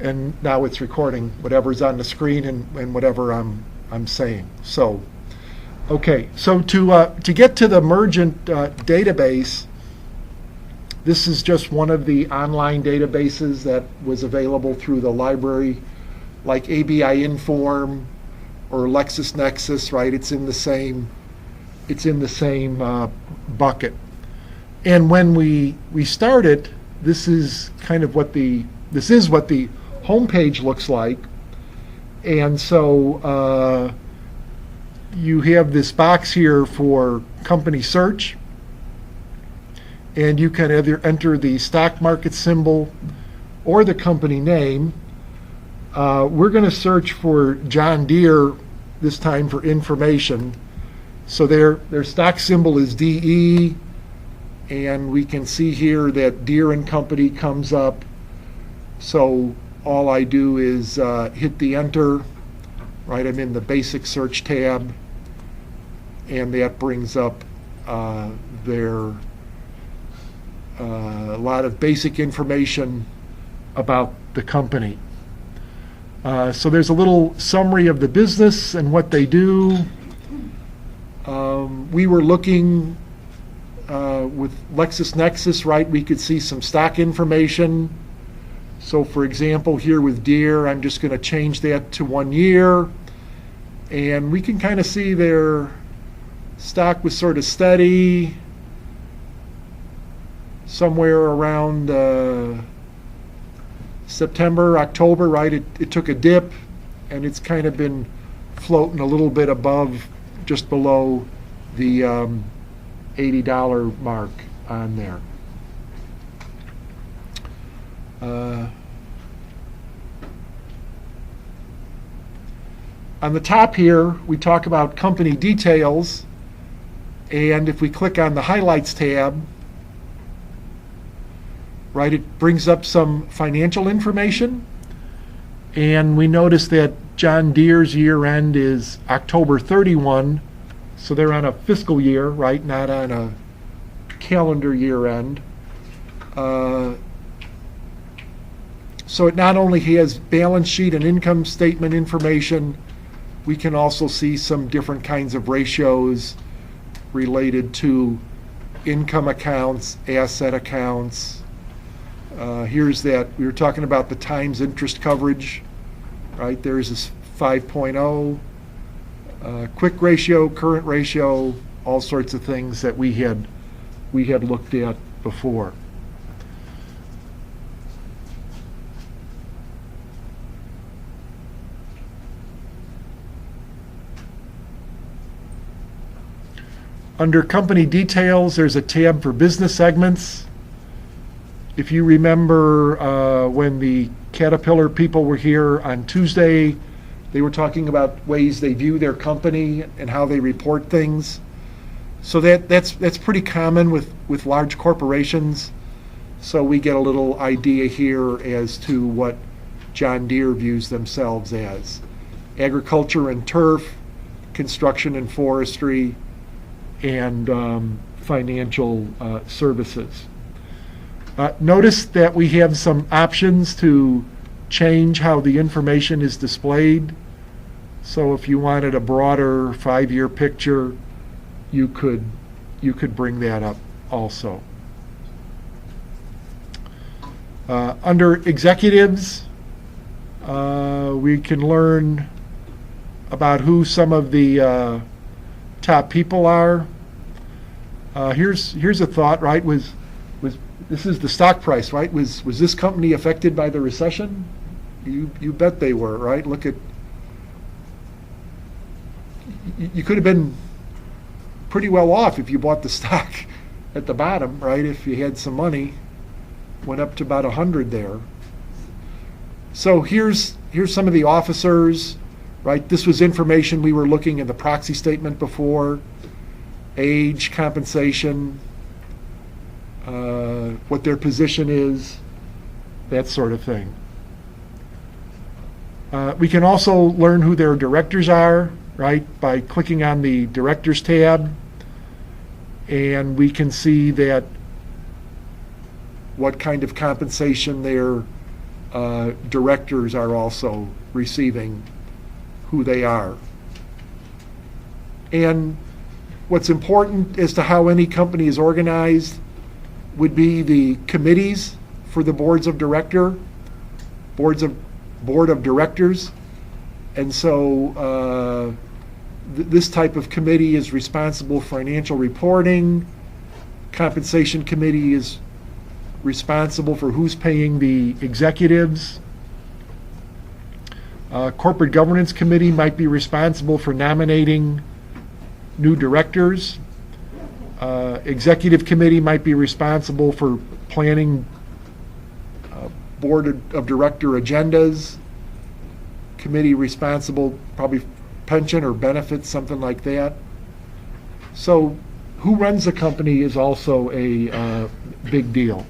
and now it's recording whatever's on the screen and whatever I'm saying. So, okay, so to get to the Mergent database, this is just one of the online databases that was available through the library, like ABI Inform or LexisNexis, right? It's in the same bucket. And when we started, this is what the homepage looks like. And so you have this box here for company search, and you can either enter the stock market symbol or the company name. We're going to search for John Deere this time for information. So their stock symbol is DE, and we can see here that Deere and Company comes up. So all I do is hit the enter, right? I'm in the basic search tab, and that brings up their a lot of basic information about the company. So there's a little summary of the business and what they do. We were looking with LexisNexis, right? We could see some stock information. So for example, here with Deere, I'm just going to change that to 1 year. And we can kind of see their stock was sort of steady somewhere around September, October, right? It took a dip, and it's kind of been floating a little bit above, just below the $80 mark on there. On the top here, we talk about company details, and if we click on the highlights tab, right, it brings up some financial information, and we notice that John Deere's year end is October 31, so they're on a fiscal year, right, not on a calendar year end. So it not only has balance sheet and income statement information, we can also see some different kinds of ratios related to income accounts, asset accounts. Here's that, we were talking about the times interest coverage, right? There's this 5.0, quick ratio, current ratio, all sorts of things that we had looked at before. Under company details, there's a tab for business segments. If you remember when the Caterpillar people were here on Tuesday, they were talking about ways they view their company and how they report things. So that's pretty common with large corporations. So we get a little idea here as to what John Deere views themselves as. Agriculture and turf, construction and forestry, and financial services. Notice that we have some options to change how the information is displayed. So if you wanted a broader 5-year picture, you could bring that up also. Under executives, we can learn about who some of the top people are. Here's a thought, right? This is the stock price, right? Was this company affected by the recession? You bet they were, right? Look at, you could have been pretty well off if you bought the stock at the bottom, right? If you had some money, went up to about 100 there. So here's some of the officers, right? This was information we were looking in the proxy statement before. Age, compensation, what their position is, that sort of thing. We can also learn who their directors are, right, by clicking on the Directors tab, and we can see that what kind of compensation they're directors are also receiving who they are. And what's important as to how any company is organized would be the committees for the board of directors. And so this type of committee is responsible for financial reporting. Compensation committee is responsible for who's paying the executives. Corporate governance committee might be responsible for nominating new directors. Executive committee might be responsible for planning board of director agendas. Committee responsible, probably pension or benefits, something like that. So who runs the company is also a big deal.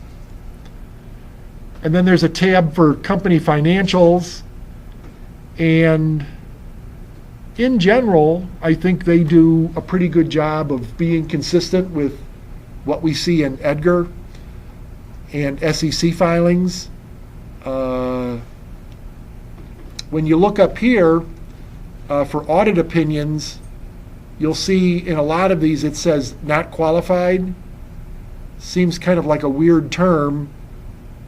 And then there's a tab for company financials. And in general, I think they do a pretty good job of being consistent with what we see in Edgar and SEC filings. When you look up here for audit opinions, you'll see in a lot of these it says not qualified. Seems kind of like a weird term,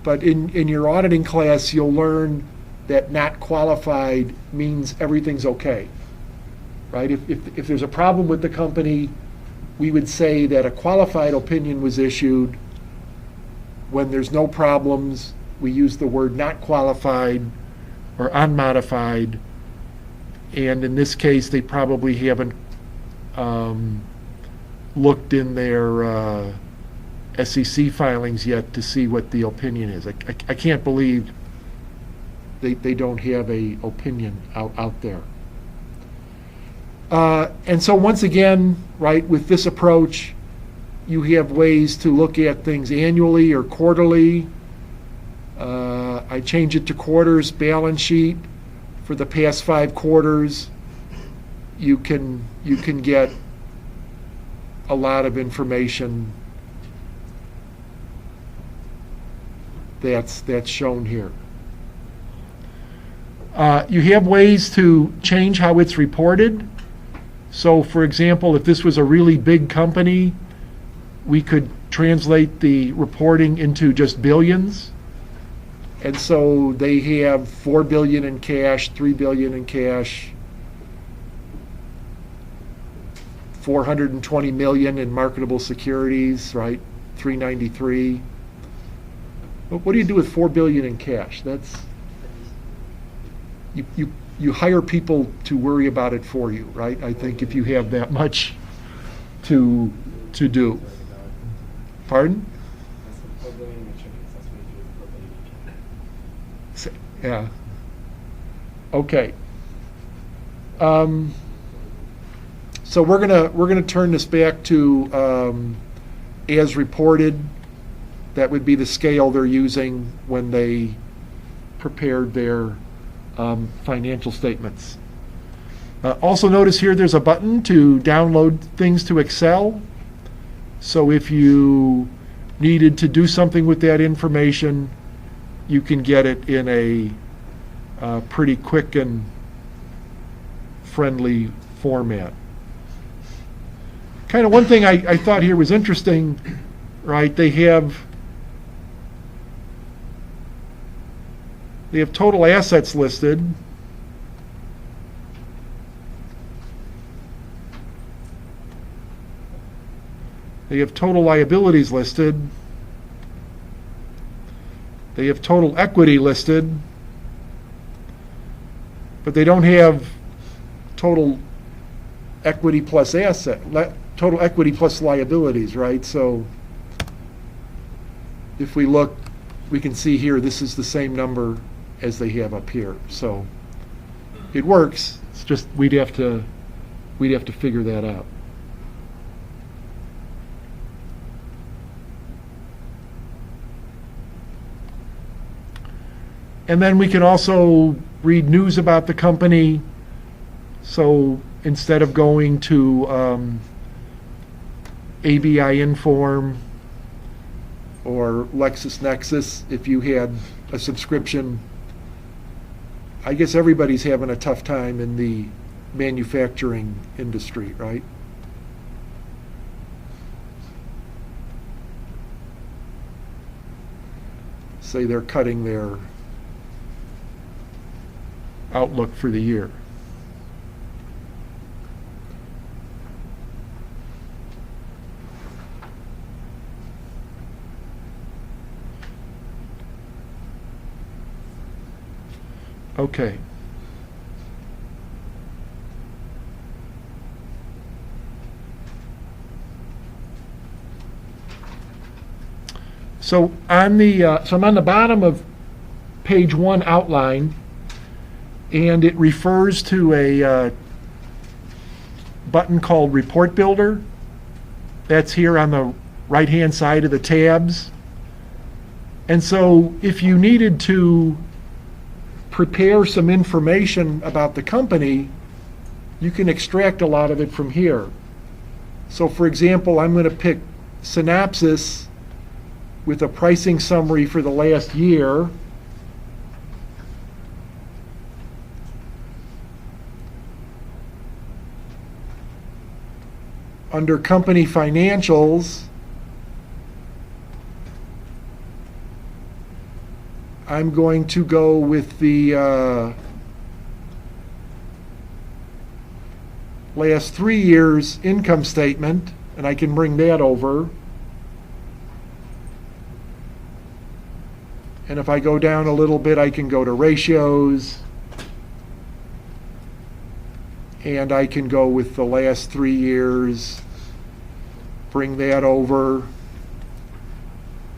but in your auditing class you'll learn that not qualified means everything's okay, right? If there's a problem with the company, we would say that a qualified opinion was issued. When there's no problems, we use the word not qualified or unmodified, and in this case they probably haven't looked in their SEC filings yet to see what the opinion is. I can't believe they don't have a opinion out there. And so once again, right, with this approach, you have ways to look at things annually or quarterly. I change it to quarters, balance sheet. For the past 5 quarters, you can get a lot of information that's shown here. You have ways to change how it's reported. So for example, if this was a really big company, we could translate the reporting into just billions. And so they have $4 billion in cash, $3 billion in cash, $420 million in marketable securities, right? 393. But what do you do with $4 billion in cash? That's you hire people to worry about it for you, right? I think if you have that much to do. Pardon? Yeah. Okay. So we're gonna turn this back to as reported. That would be the scale they're using when they prepared their financial statements. Also notice here there's a button to download things to Excel. So if you needed to do something with that information, you can get it in a pretty quick and friendly format. Kind of one thing I thought here was interesting, right? They have total assets listed. They have total liabilities listed. They have total equity listed, but they don't have total equity plus total equity plus liabilities, right? So if we look, we can see here this is the same number as they have up here. So it works. It's just we'd have to figure that out. And then we can also read news about the company. So instead of going to ABI Inform or LexisNexis, if you had a subscription. I guess everybody's having a tough time in the manufacturing industry, right? Say they're cutting their outlook for the year. Okay. So I'm on the bottom of page 1 outline, and it refers to a button called Report Builder. That's here on the right-hand side of the tabs. And so if you needed to prepare some information about the company, you can extract a lot of it from here. So for example, I'm going to pick Synopsys with a pricing summary for the last year. Under company financials, I'm going to go with the last 3 years income statement, and I can bring that over. And if I go down a little bit, I can go to ratios, and I can go with the last 3 years, bring that over,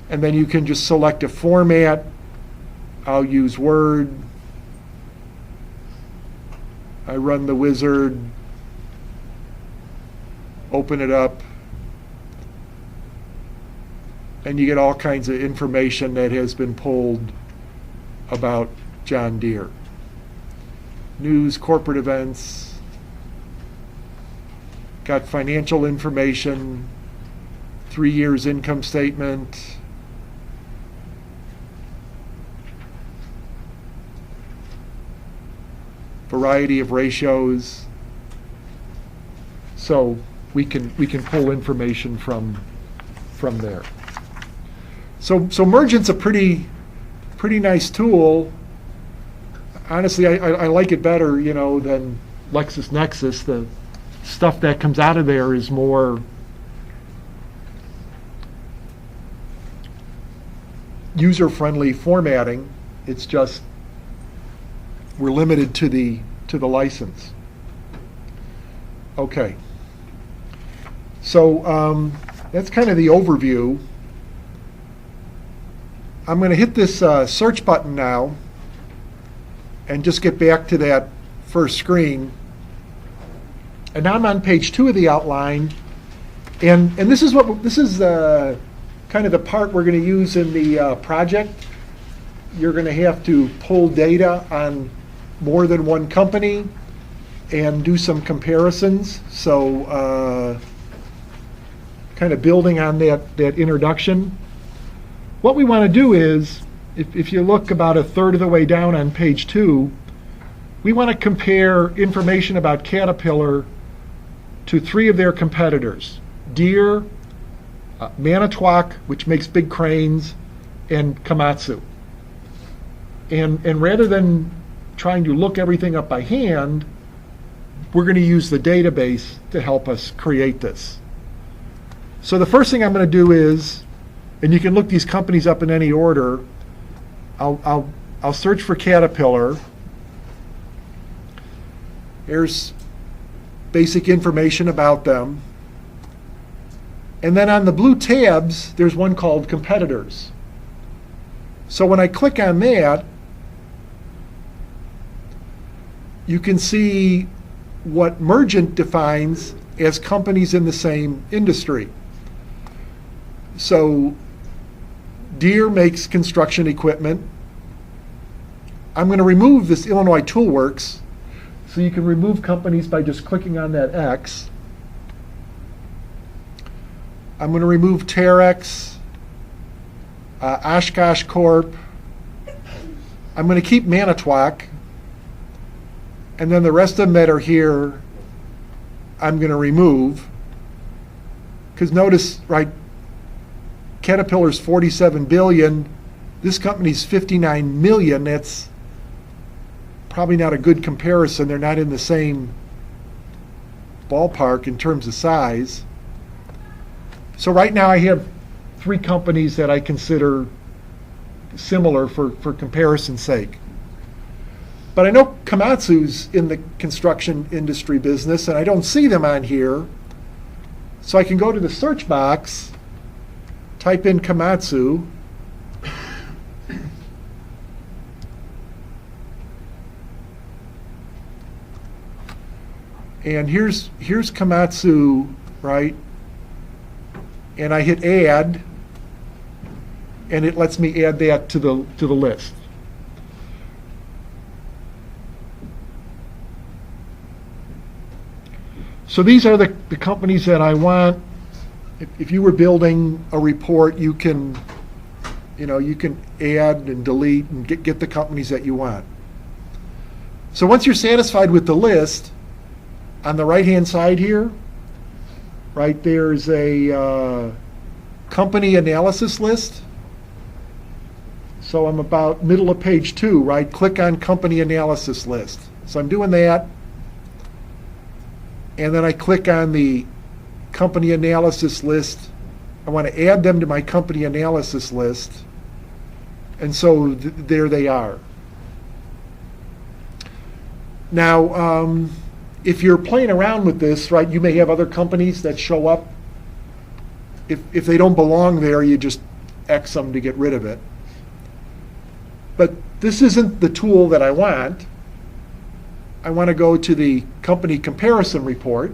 and then you can just select a format. I'll use Word. I run the wizard, open it up, and you get all kinds of information that has been pulled about John Deere. News, corporate events, got financial information, 3 years income statement, variety of ratios. So we can pull information from there. So Mergent's a pretty nice tool. Honestly, I like it better, than LexisNexis. The stuff that comes out of there is more user-friendly formatting. It's just we're limited to the license. Okay. So that's kind of the overview. I'm going to hit this search button now and just get back to that first screen. And now I'm on page 2 of the outline, and this is kind of the part we're going to use in the project. You're going to have to pull data on more than one company and do some comparisons. So kind of building on that introduction. What we want to do is, if you look about a third of the way down on page 2, we want to compare information about Caterpillar to 3 of their competitors: Deere, Manitowoc, which makes big cranes, and Komatsu. And rather than trying to look everything up by hand, we're going to use the database to help us create this. So the first thing I'm going to do is, and you can look these companies up in any order, I'll search for Caterpillar. Here's basic information about them. And then on the blue tabs, there's one called Competitors. So when I click on that, you can see what Mergent defines as companies in the same industry. So Deere makes construction equipment. I'm going to remove this Illinois Toolworks. So you can remove companies by just clicking on that X. I'm going to remove Terex, Oshkosh Corp, I'm going to keep Manitowoc, and then the rest of them that are here, I'm going to remove. Because notice, right, Caterpillar's 47 billion, this company's 59 million. That's probably not a good comparison. They're not in the same ballpark in terms of size. So right now I have 3 companies that I consider similar for comparison's sake. But I know Komatsu's in the construction industry business, and I don't see them on here. So I can go to the search box, type in Komatsu, and here's Komatsu, right? And I hit add, and it lets me add that to the list. So these are the companies that I want. If you were building a report, you can add and delete and get the companies that you want. So once you're satisfied with the list, on the right-hand side here, right, there's a company analysis list. So I'm about middle of page 2, right? Click on company analysis list. So I'm doing that. And then I click on the company analysis list. I want to add them to my company analysis list. And so there they are. Now, if you're playing around with this, right, you may have other companies that show up. If they don't belong there, you just X them to get rid of it. But this isn't the tool that I want. I want to go to the company comparison report.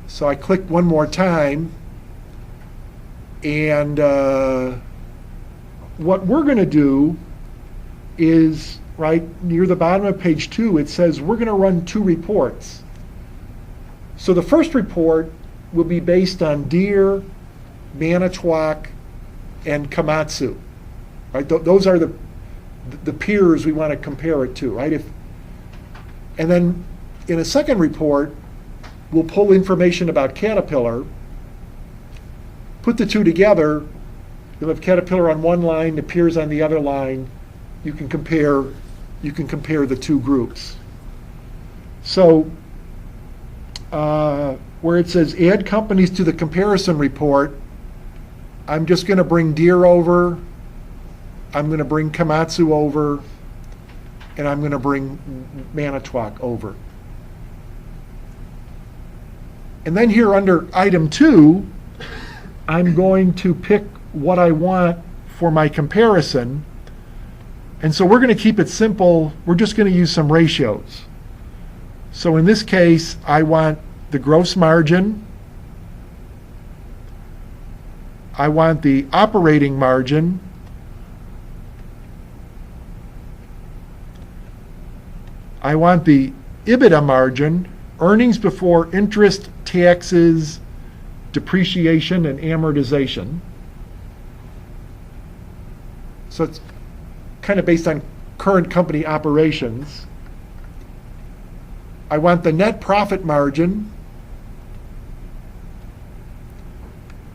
So I click one more time, and what we're going to do is, right near the bottom of page 2, it says we're going to run 2 reports. So the first report will be based on Deere, Manitowoc, and Komatsu. Right? Those are the peers we want to compare it to, right? And then in a second report, we'll pull information about Caterpillar, put the 2 together. You'll have Caterpillar on one line, the peers on the other line. You can compare the 2 groups. So where it says add companies to the comparison report, I'm just going to bring Deere over, I'm going to bring Komatsu over, and I'm going to bring Manitowoc over. And then here under item 2, I'm going to pick what I want for my comparison. And so we're going to keep it simple. We're just going to use some ratios. So in this case, I want the gross margin. I want the operating margin. I want the EBITDA margin, earnings before interest, taxes, depreciation, and amortization. So it's kind of based on current company operations. I want the net profit margin,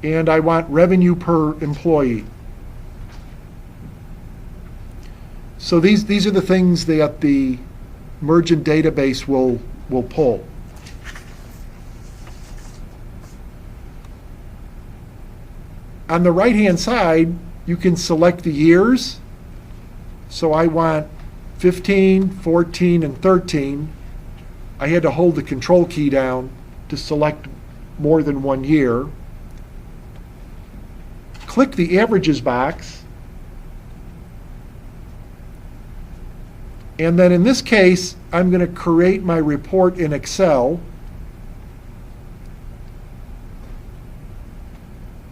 and I want revenue per employee. So these are the things that the Mergent database will pull. On the right-hand side, you can select the years. So I want 15, 14, and 13. I had to hold the control key down to select more than one year. Click the averages box. And then in this case, I'm going to create my report in Excel.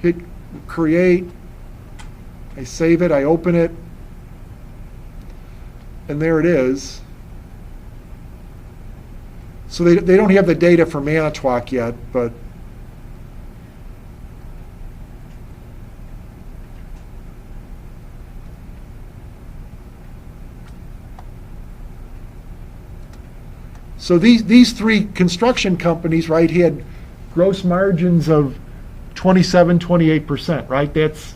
Hit create. I save it, I open it, and there it is. So they don't have the data for Manitowoc yet, but So these three construction companies, right, had gross margins of 27, 28%, right? That's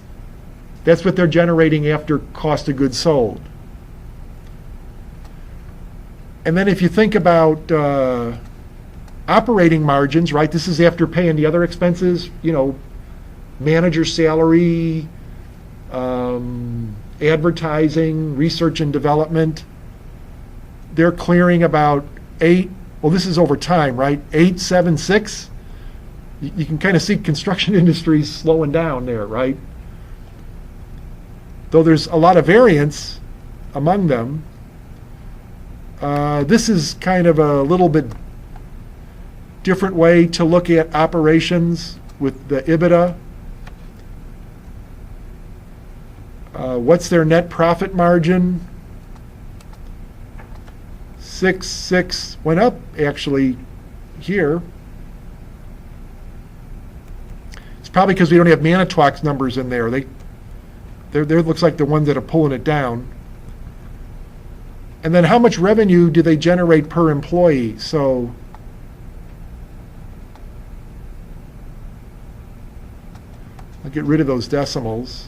what they're generating after cost of goods sold. And then if you think about operating margins, right, this is after paying the other expenses, manager salary, advertising, research and development. They're clearing about this is over time, right? 876. You can kind of see construction industries slowing down there, right? Though there's a lot of variance among them. This is kind of a little bit different way to look at operations with the EBITDA. What's their net profit margin? 6 went up actually here. It's probably because we don't have Manitowoc's numbers in there. They're looks like the ones that are pulling it down. And then how much revenue do they generate per employee? So I'll get rid of those decimals.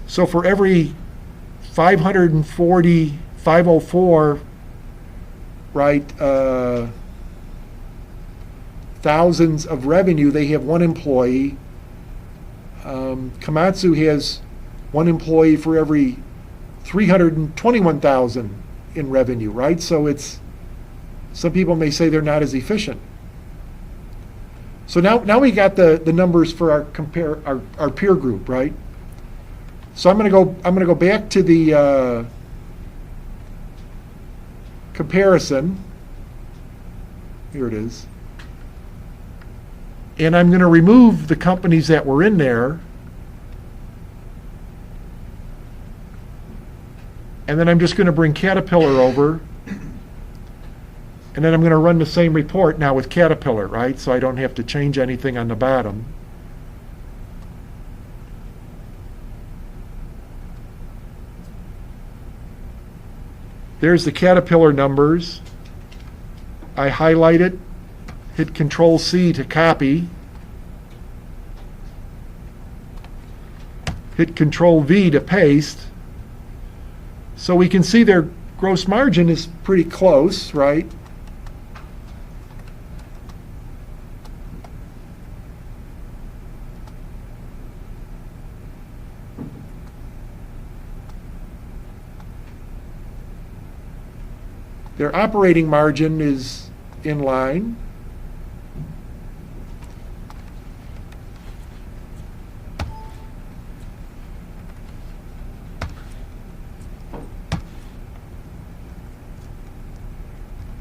So for every 504, right, thousands of revenue, they have one employee. Komatsu has one employee for every 321,000 in revenue, right? So some people may say they're not as efficient. So now we got the numbers for our peer group, right? So I'm gonna go back to the comparison. Here it is. And I'm going to remove the companies that were in there. And then I'm just going to bring Caterpillar over. And then I'm going to run the same report now with Caterpillar, right? So I don't have to change anything on the bottom. There's the Caterpillar numbers. I highlight it, hit Control-C to copy, hit Control-V to paste. So we can see their gross margin is pretty close, right? Their operating margin is in line.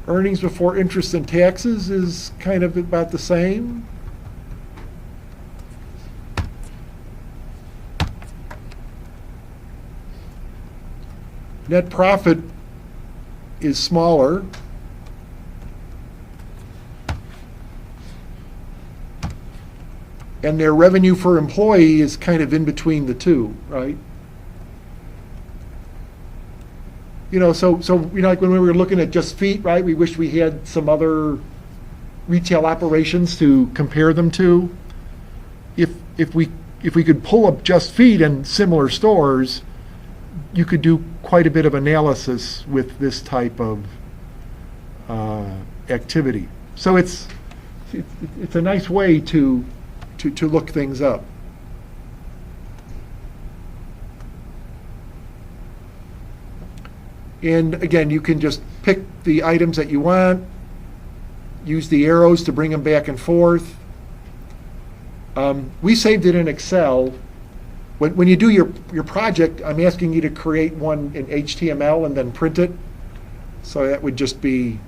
Earnings before interest and taxes is kind of about the same. Net profit is smaller. And their revenue per employee is kind of in between the two, right? So like when we were looking at just feet, right? We wish we had some other retail operations to compare them to. If we could pull up just feet and similar stores, you could do quite a bit of analysis with this type of activity. So it's a nice way to look things up. And again, you can just pick the items that you want, use the arrows to bring them back and forth. We saved it in Excel. When you do your project, I'm asking you to create one in HTML and then print it. So that would just be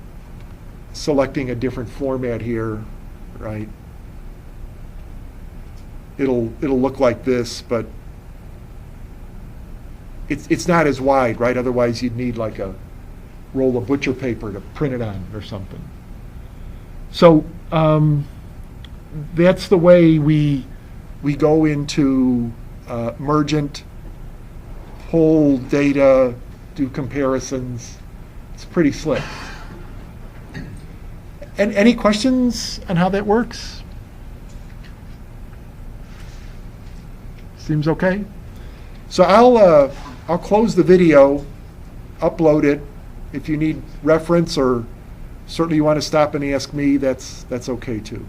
selecting a different format here, right? It'll look like this, but it's not as wide, right? Otherwise, you'd need like a roll of butcher paper to print it on or something. So that's the way we go into Mergent, pull data, do comparisons. It's pretty slick. And any questions on how that works? Seems okay? So I'll close the video, upload it. If you need reference or certainly you want to stop and ask me, that's okay too.